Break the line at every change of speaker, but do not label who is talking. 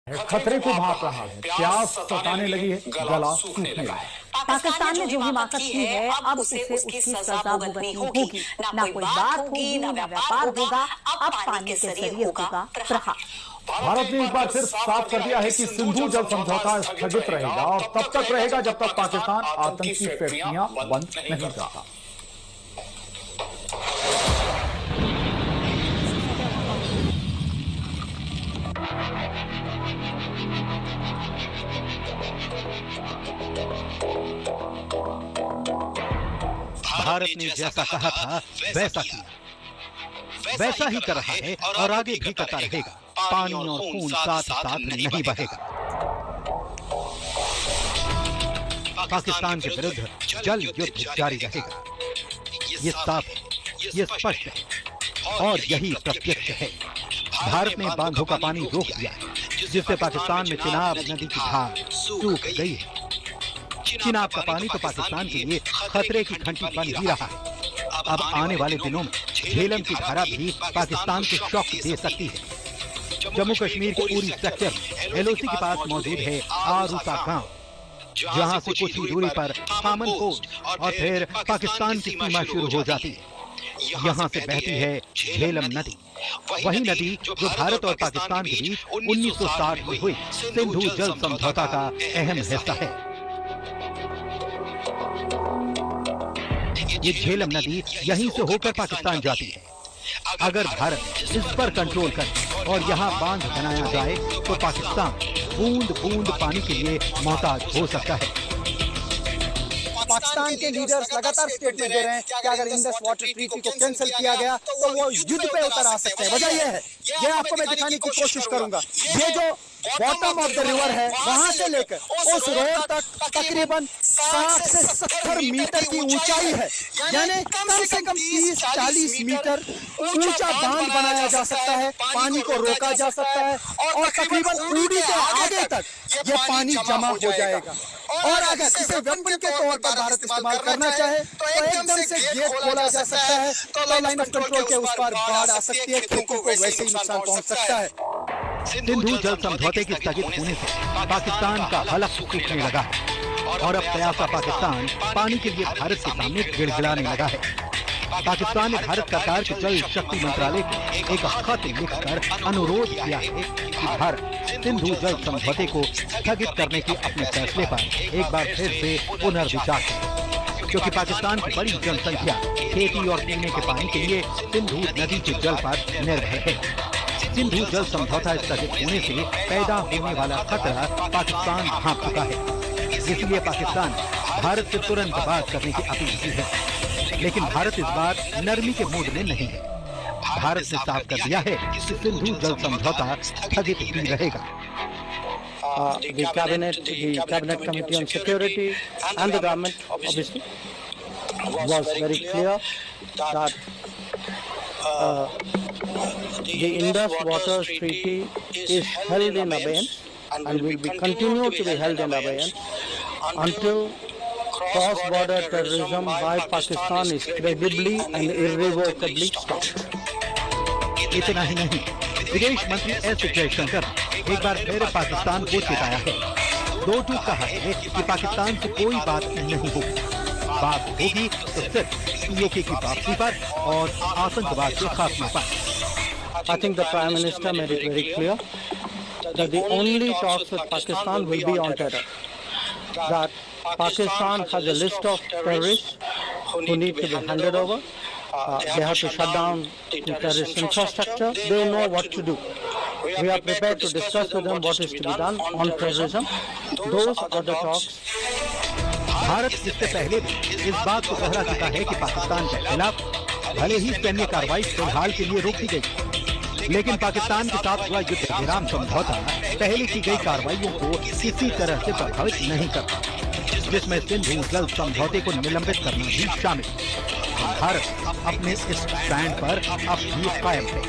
खतरे को भाप रहा है, प्यास सताने लगी है, गला सूखने लगा है।
पाकिस्तान ने जो हिमाकत की है अब उसे उसकी सजा भुगतनी होगी। ना कोई बात होगी, ना व्यापार होगा, अब पानी के जरिए होगा प्रहार।
भारत ने एक बार फिर साफ कर दिया है कि सिंधु जल समझौता स्थगित रहेगा और तब तक रहेगा जब तक पाकिस्तान आतंकी फैक्ट्रियां बंद नहीं करता।
भारत ने जैसा कहा था वैसा किया, वैसा ही कर रहा है और आगे भी करता रहेगा। पानी और खून साथ साथ नहीं बहेगा। पाकिस्तान के विरुद्ध जल युद्ध जारी रहेगा। ये साफ है, ये स्पष्ट है और यही प्रत्यक्ष है। भारत ने बांधों का पानी रोक दिया है, जिससे पाकिस्तान में चिनाब नदी की धार सूख गई है। चिनाब का पानी तो पाकिस्तान के लिए खतरे की घंटी बन ही रहा है। अब आने वाले दिनों में झेलम की धारा भी पाकिस्तान को शॉक दे सकती है। जम्मू कश्मीर के उरी सेक्टर में एलओसी के पास मौजूद है आरूसा गांव, जहां से कुछ ही दूरी पर खामन पोस्ट और फिर पाकिस्तान की सीमा शुरू हो जाती है। यहां से बहती है झेलम नदी, वही नदी जो भारत और पाकिस्तान के बीच 1960 में हुई सिंधु जल समझौता का अहम हिस्सा है। ये झेलम नदी यहीं से होकर पाकिस्तान जाती है। अगर भारत इस पर कंट्रोल करे और यहाँ बांध बनाया जाए तो पाकिस्तान बूंद बूंद पानी के लिए मोहताज हो सकता है।
पाकिस्तान के लीडर्स लगातार स्टेटमेंट दे रहे हैं कि अगर इंडस वाटर ट्रीटी को कैंसिल किया गया तो वो युद्ध पे उतर आ सकते हैं। वजह यह है, ये आपको मैं दिखाने की कोशिश करूंगा। ये जो बॉटम ऑफ द रिवर है, वहां से लेकर उस रोड तक तकरीबन 60 से 70 मीटर की ऊंचाई है। यानी कम से कम 30-40 मीटर ऊंचा बांध बनाया जा सकता है, पानी को रोका जा सकता है और तकरीबन उड़ी के आगे तक ये पानी जमा हो जाएगा। और अगर इसे वेपन के तौर पर भारत इस्तेमाल करना चाहे तो एकदम से गेट खोला जा सकता है, तो लाइन ऑफ कंट्रोल के उस पार बाढ़ आ सकती है, खेतों को वैसे ही नुकसान पहुंच सकता है।
सिंधु जल समझौते के स्थगित होने से पाकिस्तान का हलक सूखने लगा है और अब प्यासा पाकिस्तान पानी के लिए भारत के सामने गिड़गिड़ाने लगा है। पाकिस्तान ने भारत सरकार के जल शक्ति मंत्रालय को एक खत लिखकर अनुरोध किया है कि भारत सिंधु जल समझौते को स्थगित करने के अपने फैसले पर एक बार फिर से पुनर्विचार करे, क्योंकि पाकिस्तान की बड़ी जनसंख्या खेती और पीने के पानी के लिए सिंधु नदी के जल पर निर्भर है। सिंधु जल समझौता स्थगित होने से पैदा होने वाला खतरा पाकिस्तान भांप चुका है। इसलिए पाकिस्तान भारत से तुरंत बात करने की अपील की है, लेकिन भारत इस बार नरमी के मूड में नहीं है। भारत ने साफ कर दिया है कि सिंधु जल समझौता स्थगित ही रहेगा।
The cabinet committee on security and the government obviously was very clear that the Indus Waters Treaty is held in abeyance and will be continued to be held in abeyance until cross-border terrorism by Pakistan is credibly and irrevocably stopped.
इतना ही नहीं, विदेश मंत्री S Jaishankar एक बार फिर पाकिस्तान को चिताया है। दो टूक कहा है कि पाकिस्तान से कोई बात नहीं होगी, बात होगी तो सिर्फ पीओके की वापसी पर और आतंकवाद के खात्मे पर।
I think the Prime Minister made it very clear that the only talks with Pakistan will be on terror. That Pakistan has a list of terrorists who need to be handed over. They have to shut down the terrorist infrastructure. They know what to do. We are prepared to discuss with them what is to be done on terrorism. Those are the talks.
Bharat इससे पहले भी इस बात को दोहरा चुका है कि पाकिस्तान के खिलाफ भले ही सैन्य कार्रवाई फिलहाल के लिए रोक दी गई, लेकिन पाकिस्तान के साथ हुआ युद्ध विराम समझौता पहले की गई कार्रवाइयों को किसी तरह से प्रभावित नहीं करता, जिसमें सिंधु जल समझौते को निलंबित करना भी शामिल है। भारत अपने इस स्टैंड पर अब भी कायम है।